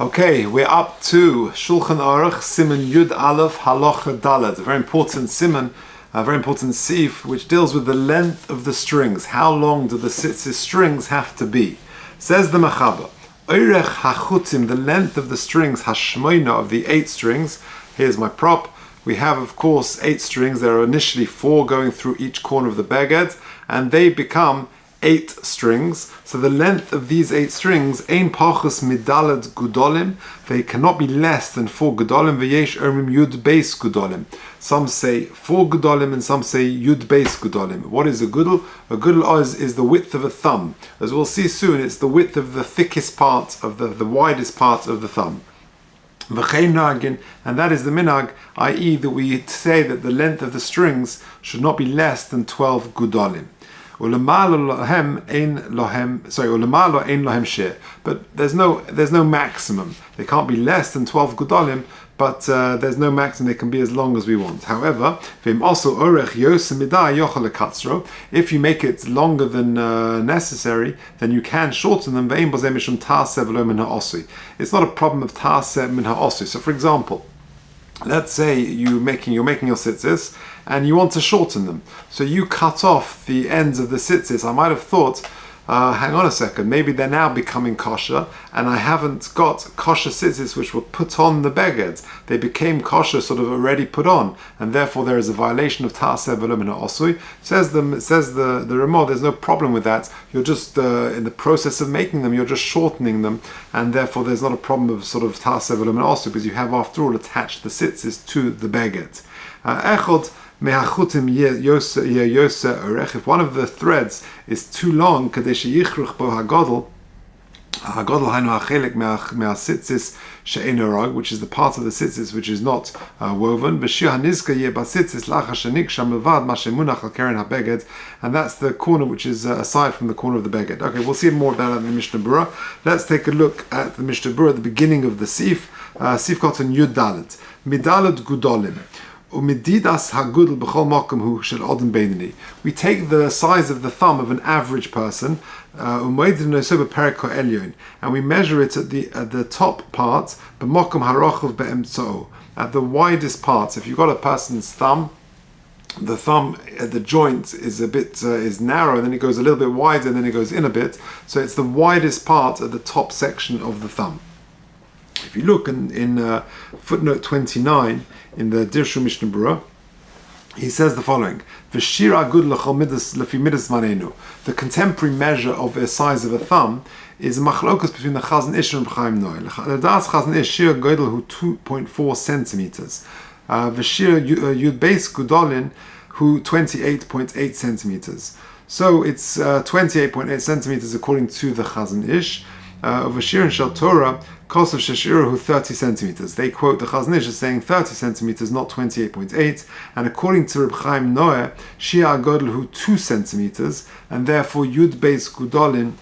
Okay, we're up to Shulchan Orach, Siman Yud Aleph, Halacha Daled, a very important siman, a very important sif, which deals with the length of the strings. How long do the Tzitzis strings have to be? Says the Mechaber, Orach HaChutim, the length of the strings, Hashmoina, of the 8 strings. Here's my prop. We have, of course, 8 strings. There are initially 4 going through each corner of the beged, and they become 8 strings. So the length of these 8 strings, ein pachus midalad gudolim, they cannot be less than 4 gudolim. V'yesh ermim yud beis gudolim. Some say 4 gudolim and some say yud beis gudolim. What is a gudel? A gudel is the width of a thumb. As we'll see soon, it's the width of the thickest part, of the widest part of the thumb. V'chein nagin, and that is the minag, i.e. that we say that the length of the strings should not be less than 12 gudolim. But there's no maximum. They can't be less than 12 gudolim, but there's no maximum. They can be as long as we want. However, if you make it longer than necessary, then you can shorten them. It's not a problem of ta'aseh min ha'osui. So, for example, let's say you're making your tzitzis and you want to shorten them. So you cut off the ends of the tzitzis. I might have thought, hang on a second, maybe they're now becoming kosher and I haven't got kosher tzitzis which were put on the beged. They became kosher, sort of already put on, and therefore there is a violation of ta'aseh v'lo min ha'osui. Says the Ramah, there's no problem with that. You're just in the process of making them, you're just shortening them, and therefore there's not a problem of sort of ta'aseh v'lo min ha'osui, because you have after all attached the tzitzis to the beged. Echod if one of the threads is too long, which is the part of the tzitzis which is not woven, and that's the corner which is aside from the corner of the beged. Okay, we'll see more about that in the Mishnah Berurah. Let's take a look at the Mishnah Berurah at the beginning of the sif. Sif Kotan Yud Dalet. Midalad Gudolim. We take the size of the thumb of an average person, and we measure it at the top part, at the widest part. If you've got a person's thumb, the thumb at the joint is a bit is narrow, and then it goes a little bit wider, and then it goes in a bit. So it's the widest part at the top section of the thumb. If you look in footnote 29 in the Dirshu Mishnah Berurah, he says the following: the contemporary measure of the size of a thumb is a machlokas between the Chazon Ish and Chaim Noel. The Das Chazon Ish shir godel hu 2.4 centimeters. The shir yud beis gudolin hu 28.8 centimeters. So it's 28.8 centimeters according to the Chazon Ish. Over Shir and Shel Torah, Kos of Sheshirahu 30 centimeters. They quote the Chazon Ish as saying 30 centimeters, not 28.8. And according to Reb Chaim Noah, Shir Godel 2 centimeters, and therefore Yud Beis Gudolin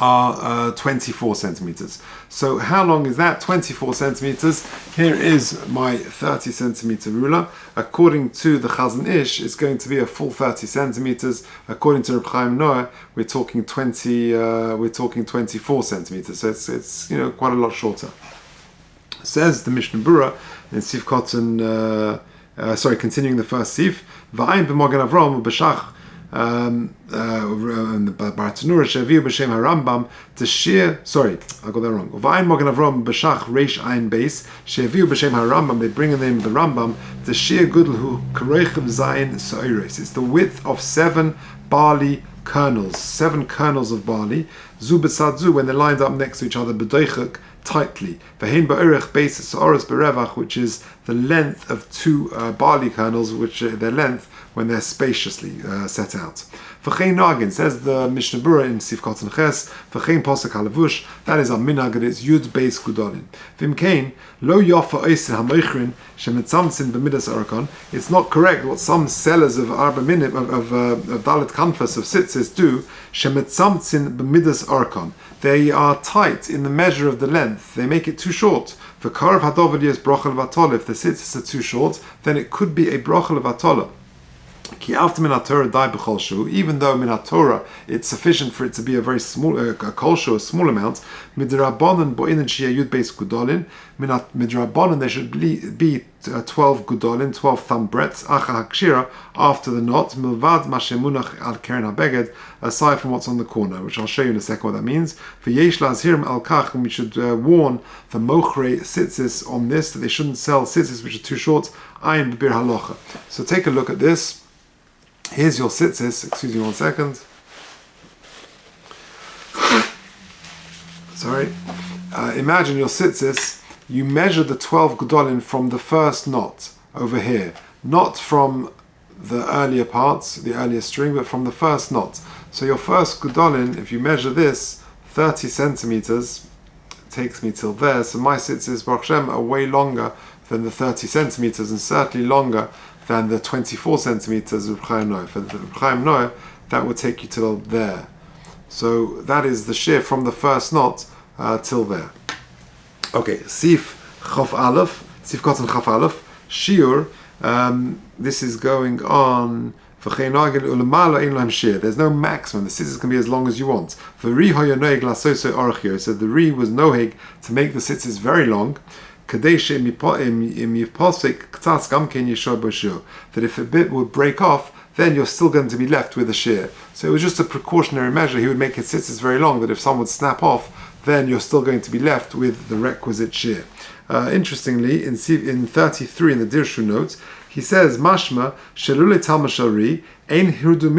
are 24 centimeters. So how long is that? 24 centimeters. Here is my 30 centimeter ruler. According to the Chazon Ish, it's going to be a full 30 centimeters. According to Reb Chaim Noah, we're talking 24 centimeters. So it's quite a lot shorter. Says the Mishnah Berurah in Sif Kotan, continuing the first Sif, V'ayin b'mogen Avram b'shach the Bartanura Shaviu b'Shem HaRambam to shir. Sorry, I got that wrong. V'ayin Mogen Avram b'Shach Reish Ayin Beis Shaviu b'Shem HaRambam. They bring in the name of the Rambam. The shir Gudel Hu Kareichim Zayin Soiris. It's the width of 7 barley kernels, 7 kernels of barley. Zu b'Sadzu, when they're lined up next to each other, b'Doichuk, tightly. V'Hein ba'Orach Beis Soros b'Revach, which is the length of 2 barley kernels, which their length when they're spaciously set out. V'chein nagin, says the Mishnah Berurah in Sif Kotan Ches, v'chein posek halavush, that is our minhag, and it's yud beis gudolin. V'imkein, lo yofa oisin hamoichrin, shemetzamtzin b'midas arakon. It's not correct what some sellers of arba minim, of dalet kanfas, of tzitzis do, shemetzamtzin b'midas arakon. They are tight in the measure of the length. They make it too short. V'karv hadovad yes brochel v'atola. If the tzitzis are too short, then it could be a brochel v'atola. Ki after min haTorah dai b'chol shu, even though min haTorah it's sufficient for it to be a very small a kol shu, a small amount. Midrabanan bo'inin sheyeh yud beis gudolin. Midrabanan there should be 12 gudolin, 12 thumb breadths. Acha hakshira after the knot. Milvad mashemunach al keren habeged, aside from what's on the corner, which I'll show you in a second what that means. For yesh lazhirim al kach, and we should warn the mochre tzitzis on this that they shouldn't sell tzitzis which are too short. Ayin b'bir halacha. So take a look at this. Here's your tzitzis. Excuse me 1 second. Sorry. Imagine your tzitzis. You measure the 12 gudolin from the first knot over here, not from the earlier parts, the earlier string, but from the first knot. So your first gudolin, if you measure this, 30 centimeters, takes me till there. So my tzitzis, Baruch Hashem, are way longer than the 30 centimeters, and certainly longer than the 24 centimeters of Chaim Noah. For the Chaim Noah, that would take you till there. So that is the shear from the first knot till there. Okay, Sif Chof Aleph, Sif Kotzen Chof Aleph, Shiur. This is going on. There's no maximum. The tzitzis can be as long as you want. So the Ri was noheg to make the tzitzis very long. That if a bit would break off, then you're still going to be left with a shear. So it was just a precautionary measure. He would make his tzitzis very long, that if some would snap off, then you're still going to be left with the requisite shear. Interestingly, in 33 in the Dirshu notes, he says, Mashma, Shelule Talmashari, Ein Hidur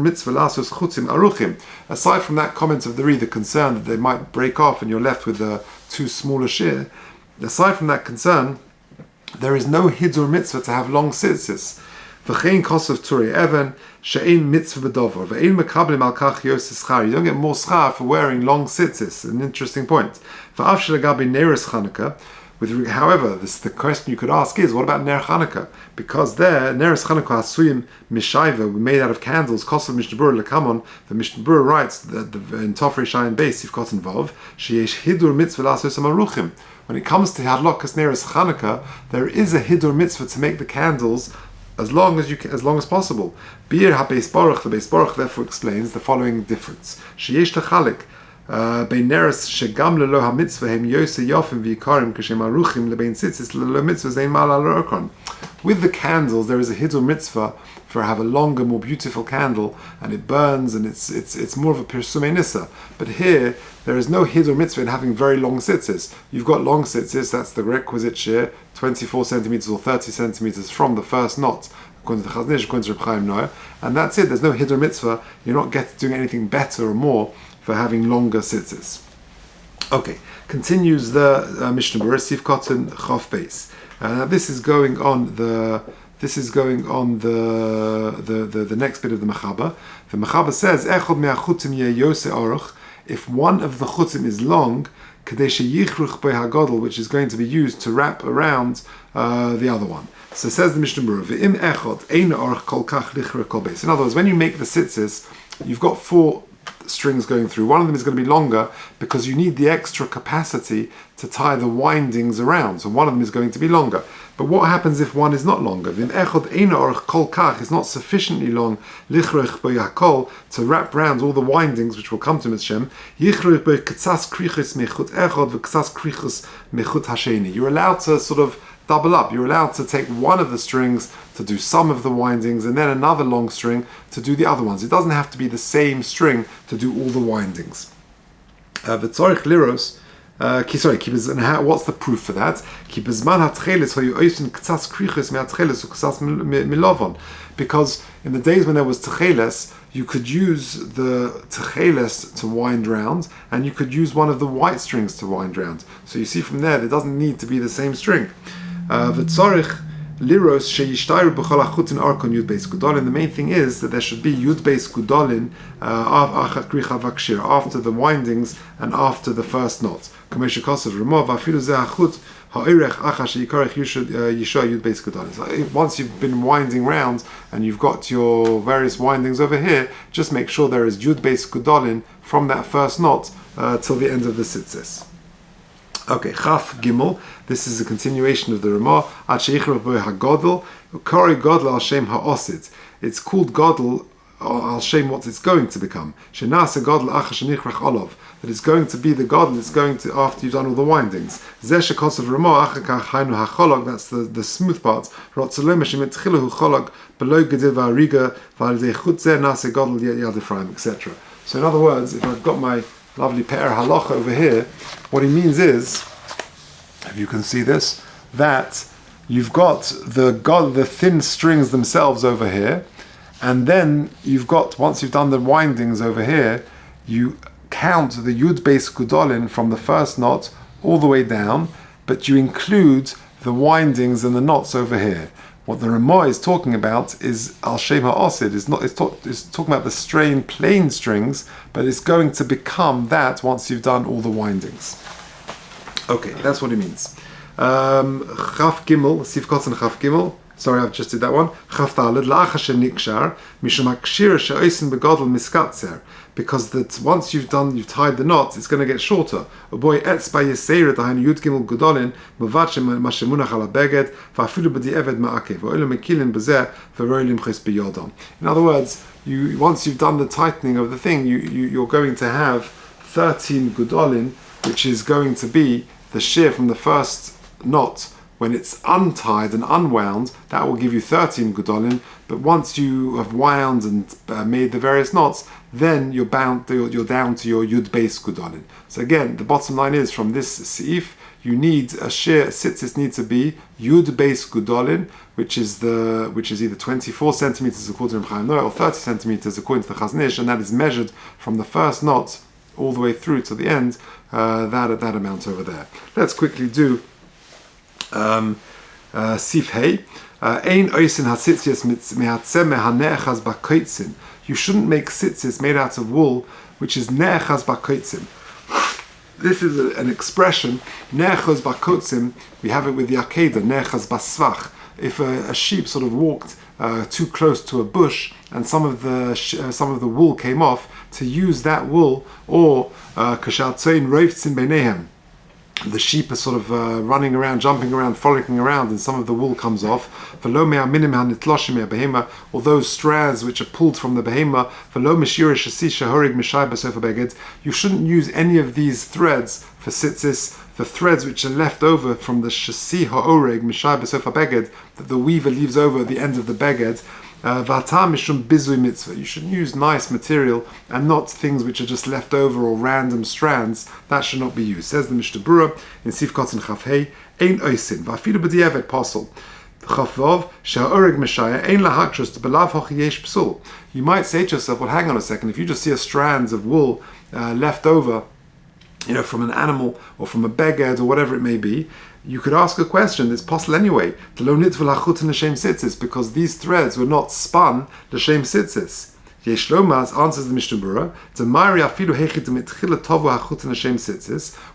Mitzvah Lasos Chutzim Aruchim. Aside from that comment of the Ri, the concern that they might break off and you're left with a too small a shear, aside from that concern, there is no Hidur Mitzvah to have long tzitzis. V'chein kosov turei even she'ein mitzvah b'dover ve'ein mekablim al kach yosef schar. You don't get more schar for wearing long tzitzis. An interesting point. V'av shelagabi neres Chanukah. However, the question you could ask is, what about Ner Chanukah? Because there, Neres Chanukah hasuyim mishayva, made out of candles. Kosov Mishnah Berurah lekamon. The Mishnah Berurah writes that in Tofrei Shayin Beis Sif Koten Vav sheyesh hidur mitzvah lasos amaruchim. When it comes to hadlokas Neres Chanukah, there is a hidur mitzvah to make the candles as long as possible. Bir ha-Beis Baruch, the Beis Baruch therefore explains the following difference. Sheyesh techalik bein neres shegam lelo ha-mitzvah hem yosei yofim v'yikarim kashem aruchim lebein tzitzis lelo mitzvah zein mal al orkon. With the candles, there is a hidur mitzvah for have a longer, more beautiful candle, and it burns, and it's more of a pirsumei nissa. But here, there is no hidur mitzvah in having very long tzitzis. You've got long tzitzis, that's the requisite shear, 24 centimeters or 30 centimeters from the first knot, according to the Chazon Ish, according to Rabbi Chaim Noah, and that's it. There's no hidur mitzvah. You're not doing anything better or more for having longer tzitzis. Okay, continues the Mishnah Berurah, Sif Koten Chof Beis. This is going on the next bit of the Mechaba. The Mechaba says, Echod me'achutim yeh yosei orach. If one of the chutim is long, kadesh yichruch be'hagadol, which is going to be used to wrap around the other one. So says the Mishnah Berurah, ve'im echod ein orach kol kach lichruch kol beis. In other words, when you make the tzitzis, you've got 4 strings going through. One of them is going to be longer because you need the extra capacity to tie the windings around. So one of them is going to be longer. But what happens if one is not longer? V'im echod ein orach kol kach is not sufficiently long lichruch be'hakol to wrap around all the windings, which will come to Mishem. Yichruch be'katzas krichus mechut echod v'katzas krichus mechut hasheni. You're allowed to sort of double up. You're allowed to take one of the strings to do some of the windings and then another long string to do the other ones. It doesn't have to be the same string to do all the windings. What's the proof for that? Because in the days when there was techeles, you could use the techeles to wind round, and you could use one of the white strings to wind round. So you see from there doesn't need to be the same string. Liros sheyishtaru b'chol achutin arkon yud beis gudolin. The main thing is that there should be yud beis gudolin after the windings and after the first knot. Once you've been winding round and you've got your various windings over here, just make sure there is yud beis gudolin from that first knot till the end of the tzitzis. Okay, Chaf Gimel. This is a continuation of the Ramah. Ad sheyichra bo hagodel, kori godel al shem ha'osid. It's called godel al shem what it's going to become. Shenasa godel acha shenichrach olav. That it's going to be the godel. It's going to after you've done all the windings. Zeh shekos of Ramah acha kach hainu hacholog. That's the smooth parts. Rotzolem shemet tchilahu cholog below gedil va'ariga va'alidei chutzeh nasa godel yad Ephraim, etc. So in other words, if I've got my lovely pe'er halacha over here, what he means is, if you can see this, that you've got the thin strings themselves over here, and then you've got, once you've done the windings over here, you count the Yud Beis Gudolin from the first knot all the way down, but you include the windings and the knots over here. What the Ramah is talking about is Al Shem HaOsid. It's talking about the strained plain strings, but it's going to become that once you've done all the windings. Okay, that's what it means. Chaf Gimel, Sif Kotzen Chaf Gimel. Sorry, I've just did that one. Chaf Daled La'acha Shenikshar Mishum Hakshira She'osin Begodel Miskatzer. Because that once you've tied the knots, it's going to get shorter. Boy, etzba yesera dahin Yud Gimel Gudolin mavachem mashemunach ala beged va'afilu b'di'eved ma'akev va'olim mekilin b'zeh v'roilim ches b'yodam. In other words, once you've done the tightening of the thing, you're going to have 13 Gudolin, which is going to be the shear from the first knot. When it's untied and unwound, that will give you 13 Gudolin. But once you have wound and made the various knots, then you're down to your Yud Beis Gudolin. So again, the bottom line is, from this Seif, you need a shear, Tzitzis needs to be Yud Beis Gudolin, which is either 24 centimeters according to Chaim or 30 centimeters according to the Chazon Ish, and that is measured from the first knot all the way through to the end, that amount over there. Let's quickly do Sif Hey. Ein oisin hasitzias mehatzeh mehane'echaz bakoitzin. You shouldn't make tzitzis made out of wool, which is ne'echaz bakoitzin. This is an expression, ne'echaz bakoitzin. We have it with the Akedah, ne'echaz basvach. If a sheep sort of walked too close to a bush and some of the wool came off, to use that wool, or kashatzein roiftzin beinehem. The sheep are sort of running around, jumping around, frolicking around, and some of the wool comes off. Or those strands which are pulled from the behema. You shouldn't use any of these threads for tzitzis. The threads which are left over from the shasi ha'oreg mishai b'sof ha'beged, that the weaver leaves over at the end of the beged. You should use nice material and not things which are just left over or random strands. That should not be used. Says the Mishnah Berurah in Sif Kotzen Chaf Hey, Ein Oisin, Va'afilu b'di'eved Posel. Chafvav she'oreg meshaya ein lahakshus belav hochi yesh psul. You might say to yourself, well, hang on a second. If you just see a strands of wool left over, from an animal or from a beged or whatever it may be, you could ask a question. It's possible anyway. Because these threads were not spun l'shem tzitzis. Yesh Lomas answers the Mishnah Berurah.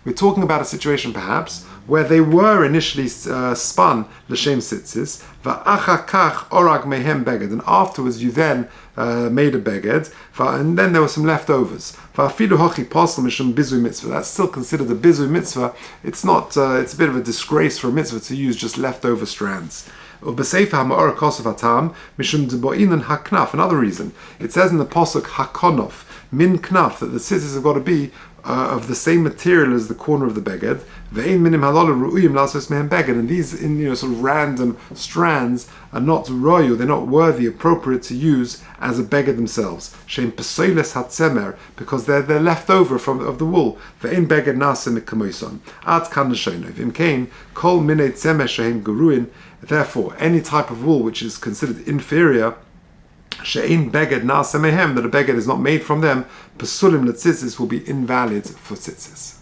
We're talking about a situation perhaps where they were initially spun l'shem tzitzis, va'achakach orag mehem beged, and afterwards you then made a beged, and then there were some leftovers. Va'afilu hochi posel mishum bizui mitzvah. That's still considered a bizui mitzvah. It's not. It's a bit of a disgrace for a mitzvah to use just leftover strands. Another reason, it says in the pasuk hakonof min knaf, that the tzitzis have got to be of the same material as the corner of the beged. And these sort of random strands are not royal, they're not worthy, appropriate to use as a beged themselves. Because they're left over of the wool. Therefore, any type of wool which is considered inferior, she'ein beged na'aseh mehem, that a beged is not made from them, pesulim letzitzis, will be invalid for tzitzis.